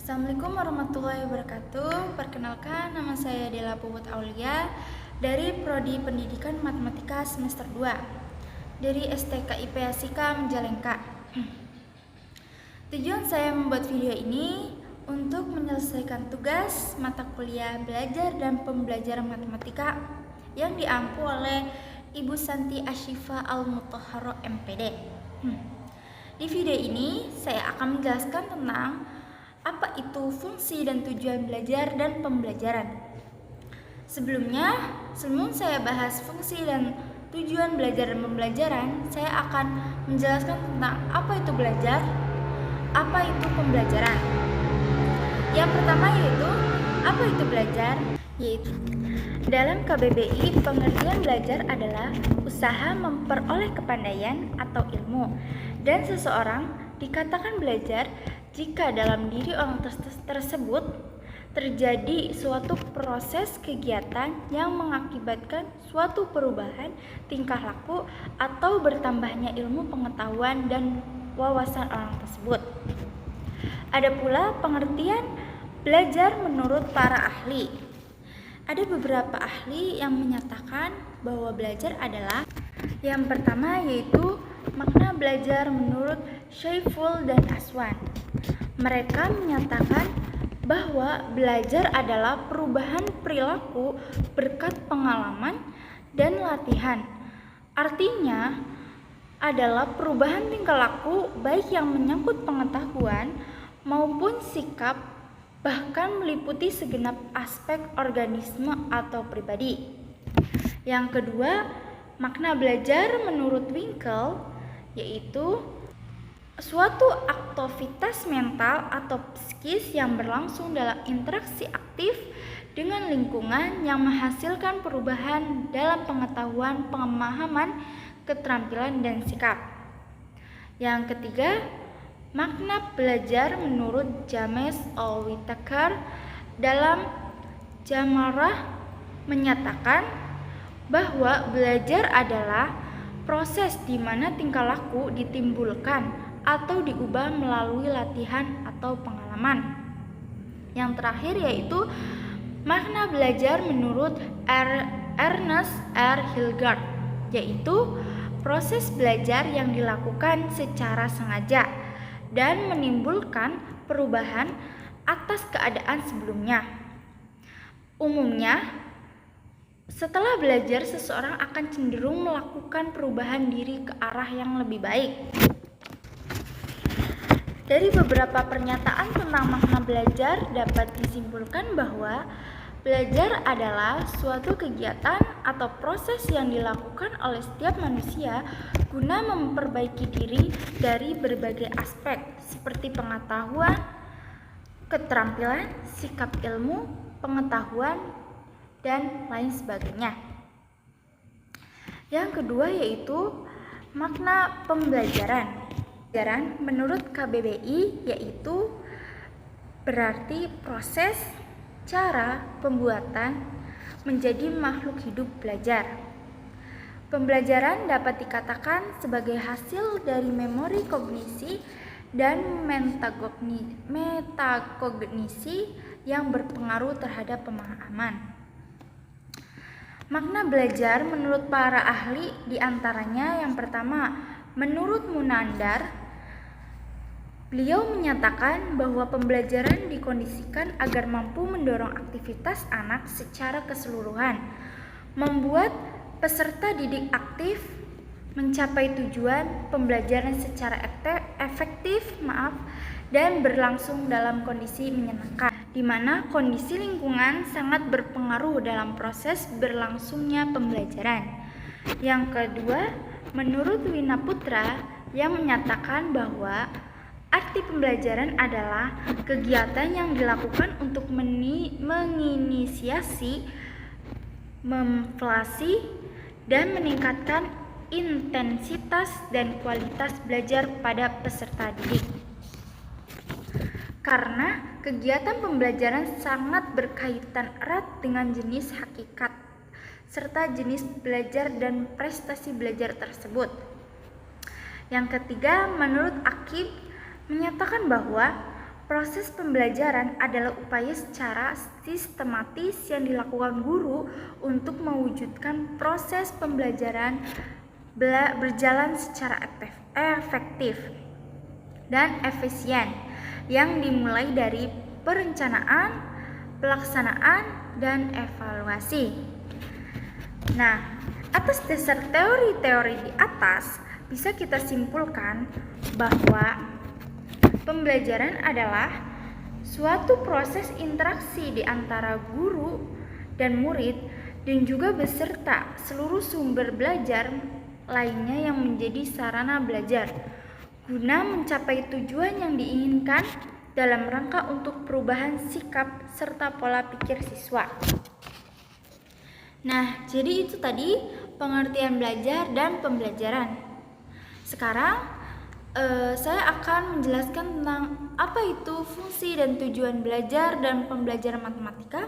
Assalamualaikum warahmatullahi wabarakatuh. Perkenalkan, nama saya Dela Puput Aulia dari Prodi Pendidikan Matematika semester 2 dari STK IPA Sika Majalengka. Tujuan saya membuat video ini untuk menyelesaikan tugas mata kuliah belajar dan pembelajaran matematika yang diampu oleh Ibu Santi Ashifa Al-Mutahharo MPD. Di video ini saya akan menjelaskan tentang apa itu fungsi dan tujuan belajar dan pembelajaran. Sebelum saya bahas fungsi dan tujuan belajar dan pembelajaran, saya akan menjelaskan tentang apa itu belajar, apa itu pembelajaran. Yang pertama yaitu, apa itu belajar? Yaitu dalam KBBI, pengertian belajar adalah usaha memperoleh kepandaian atau ilmu, dan seseorang dikatakan belajar jika dalam diri orang tersebut terjadi suatu proses kegiatan yang mengakibatkan suatu perubahan tingkah laku atau bertambahnya ilmu pengetahuan dan wawasan orang tersebut. Ada pula pengertian belajar menurut para ahli. Ada beberapa ahli yang menyatakan bahwa belajar adalah yang pertama yaitu makna belajar menurut Syaiful dan Aswan. Mereka menyatakan bahwa belajar adalah perubahan perilaku berkat pengalaman dan latihan. Artinya adalah perubahan tingkah laku baik yang menyangkut pengetahuan maupun sikap, bahkan meliputi segenap aspek organisme atau pribadi. Yang kedua, makna belajar menurut Winkel yaitu suatu aktivitas mental atau psikis yang berlangsung dalam interaksi aktif dengan lingkungan yang menghasilkan perubahan dalam pengetahuan, pemahaman, keterampilan, dan sikap. Yang ketiga, makna belajar menurut James Whittaker dalam Jamarah menyatakan bahwa belajar adalah proses di mana tingkah laku ditimbulkan atau diubah melalui latihan atau pengalaman. Yang terakhir yaitu makna belajar menurut Ernest R. Hilgard, yaitu proses belajar yang dilakukan secara sengaja dan menimbulkan perubahan atas keadaan sebelumnya. Umumnya, setelah belajar seseorang akan cenderung melakukan perubahan diri ke arah yang lebih baik. Dari beberapa pernyataan tentang makna belajar dapat disimpulkan bahwa belajar adalah suatu kegiatan atau proses yang dilakukan oleh setiap manusia guna memperbaiki diri dari berbagai aspek seperti pengetahuan, keterampilan, sikap ilmu, pengetahuan, dan lain sebagainya. Yang kedua yaitu makna pembelajaran. Pembelajaran menurut KBBI yaitu berarti proses, cara, pembuatan menjadi makhluk hidup belajar. Pembelajaran dapat dikatakan sebagai hasil dari memori kognisi dan metakognisi yang berpengaruh terhadap pemahaman. Makna belajar menurut para ahli diantaranya yang pertama, menurut Munandar, beliau menyatakan bahwa pembelajaran dikondisikan agar mampu mendorong aktivitas anak secara keseluruhan, membuat peserta didik aktif, mencapai tujuan pembelajaran secara efektif, dan berlangsung dalam kondisi menyenangkan, di mana kondisi lingkungan sangat berpengaruh dalam proses berlangsungnya pembelajaran. Yang kedua, menurut Winaputra yang menyatakan bahwa arti pembelajaran adalah kegiatan yang dilakukan untuk menginisiasi, memflasi, dan meningkatkan intensitas dan kualitas belajar pada peserta didik. Karena kegiatan pembelajaran sangat berkaitan erat dengan jenis hakikat serta jenis belajar dan prestasi belajar tersebut. Yang ketiga, menurut Akib menyatakan bahwa Proses pembelajaran adalah upaya secara sistematis yang dilakukan guru untuk mewujudkan proses pembelajaran berjalan secara efektif dan efisien yang dimulai dari perencanaan, pelaksanaan, dan evaluasi. Nah, atas dasar teori-teori di atas, bisa kita simpulkan bahwa pembelajaran adalah suatu proses interaksi di antara guru dan murid dan juga beserta seluruh sumber belajar lainnya yang menjadi sarana belajar guna mencapai tujuan yang diinginkan dalam rangka untuk perubahan sikap serta pola pikir siswa. Nah, jadi itu tadi pengertian belajar dan pembelajaran. Sekarang saya akan menjelaskan tentang apa itu fungsi dan tujuan belajar dan pembelajaran matematika.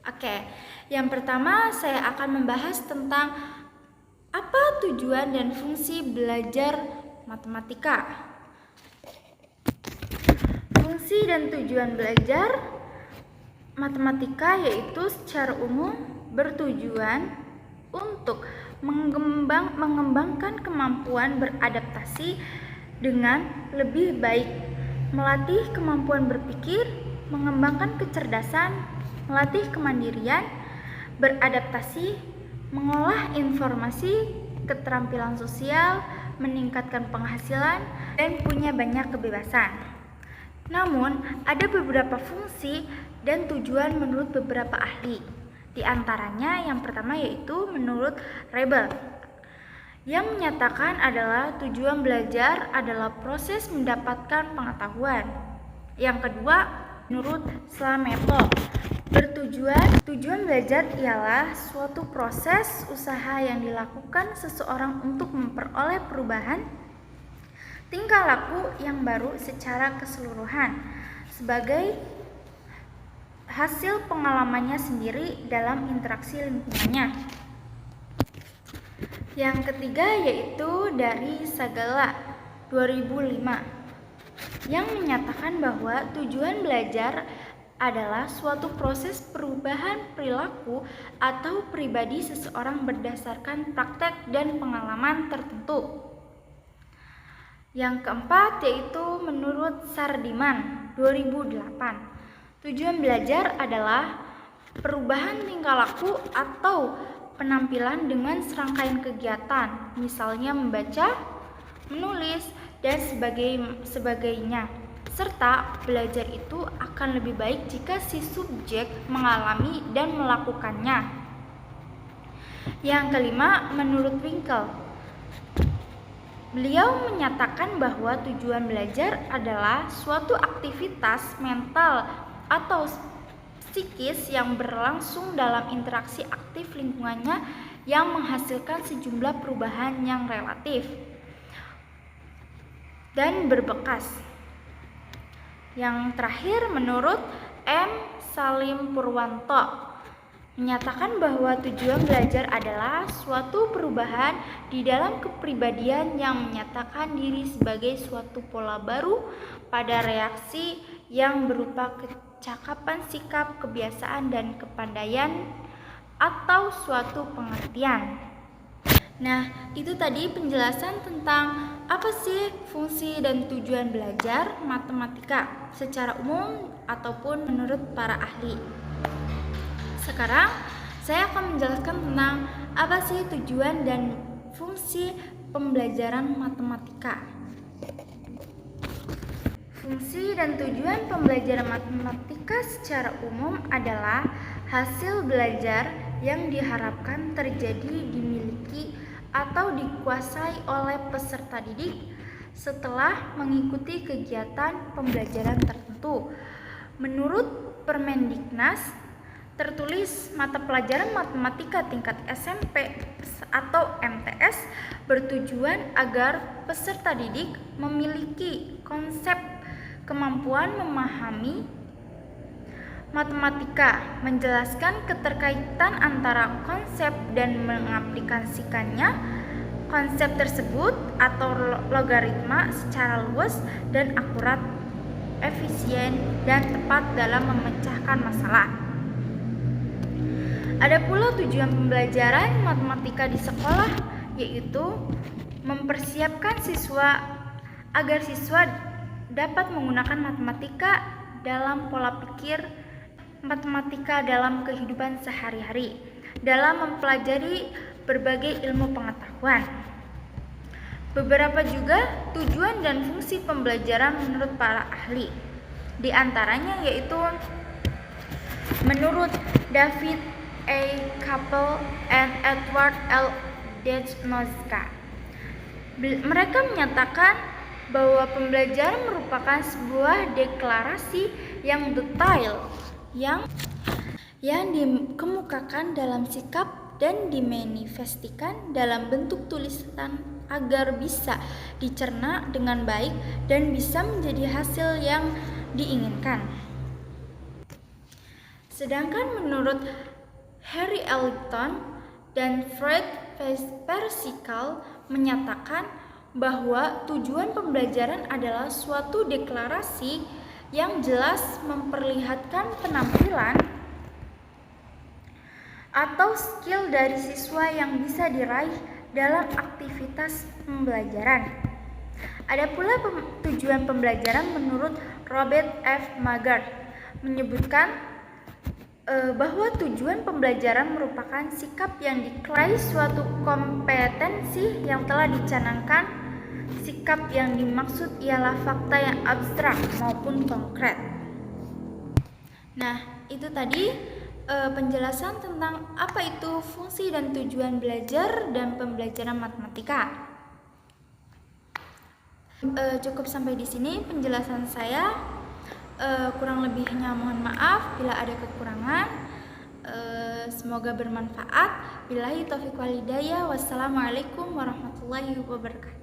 Oke, yang pertama saya akan membahas tentang apa tujuan dan fungsi belajar matematika. Fungsi dan tujuan belajar matematika yaitu secara umum bertujuan untuk mengembangkan kemampuan beradaptasi dengan lebih baik, melatih kemampuan berpikir, mengembangkan kecerdasan, melatih kemandirian, beradaptasi, mengolah informasi, keterampilan sosial, meningkatkan penghasilan, dan punya banyak kebebasan. Namun, ada beberapa fungsi dan tujuan menurut beberapa ahli. Di antaranya yang pertama yaitu menurut Rebel, yang menyatakan adalah tujuan belajar adalah proses mendapatkan pengetahuan. Yang kedua, menurut Slameto, tujuan belajar ialah suatu proses usaha yang dilakukan seseorang untuk memperoleh perubahan tingkah laku yang baru secara keseluruhan sebagai hasil pengalamannya sendiri dalam interaksi lingkungannya. Yang ketiga yaitu dari Sagala 2005 yang menyatakan bahwa tujuan belajar adalah suatu proses perubahan perilaku atau pribadi seseorang berdasarkan praktek dan pengalaman tertentu. Yang keempat yaitu menurut Sardiman 2008, tujuan belajar adalah perubahan tingkah laku atau penampilan dengan serangkaian kegiatan, misalnya membaca, menulis, dan sebagainya. Serta belajar itu akan lebih baik jika si subjek mengalami dan melakukannya. Yang kelima, menurut Winkel, beliau menyatakan bahwa tujuan belajar adalah suatu aktivitas mental atau psikis yang berlangsung dalam interaksi aktif lingkungannya yang menghasilkan sejumlah perubahan yang relatif dan berbekas. Yang terakhir menurut M. Salim Purwanto menyatakan bahwa tujuan belajar adalah suatu perubahan di dalam kepribadian yang menyatakan diri sebagai suatu pola baru pada reaksi yang berupa kecakapan sikap, kebiasaan, dan kepandaian atau suatu pengertian. Nah, itu tadi penjelasan tentang apa sih fungsi dan tujuan belajar matematika secara umum ataupun menurut para ahli. Sekarang saya akan menjelaskan tentang apa sih tujuan dan fungsi pembelajaran matematika. Fungsi dan tujuan pembelajaran matematika secara umum adalah hasil belajar yang diharapkan terjadi, dimiliki, atau dikuasai oleh peserta didik setelah mengikuti kegiatan pembelajaran tertentu. Menurut Permendiknas, tertulis mata pelajaran matematika tingkat SMP atau MTS bertujuan agar peserta didik memiliki konsep kemampuan memahami matematika, menjelaskan keterkaitan antara konsep dan mengaplikasikannya konsep tersebut atau logaritma secara luas dan akurat efisien dan tepat dalam memecahkan masalah. Ada pula tujuan pembelajaran matematika di sekolah, yaitu mempersiapkan siswa agar siswa dapat menggunakan matematika dalam pola pikir matematika dalam kehidupan sehari-hari, dalam mempelajari berbagai ilmu pengetahuan. Beberapa juga tujuan dan fungsi pembelajaran menurut para ahli. Di antaranya yaitu menurut David A. Kapel and Edward L. Dejnowska, mereka menyatakan bahwa pembelajaran merupakan sebuah deklarasi yang detail yang dikemukakan dalam sikap dan dimanifestasikan dalam bentuk tulisan agar bisa dicerna dengan baik dan bisa menjadi hasil yang diinginkan. Sedangkan menurut Harry Ellington dan Fred Percival menyatakan bahwa tujuan pembelajaran adalah suatu deklarasi yang jelas memperlihatkan penampilan atau skill dari siswa yang bisa diraih dalam aktivitas pembelajaran. Ada pula tujuan pembelajaran menurut Robert F. Maggard menyebutkan bahwa tujuan pembelajaran merupakan sikap yang dikelahi suatu kompetensi yang telah dicanangkan. Sikap yang dimaksud ialah fakta yang abstrak maupun konkret. Nah, itu tadi penjelasan tentang apa itu fungsi dan tujuan belajar dan pembelajaran matematika. Cukup sampai di sini penjelasan saya. Kurang lebihnya mohon maaf bila ada kekurangan. Semoga bermanfaat. Billahi taufiq wal hidayah. Wassalamualaikum warahmatullahi wabarakatuh.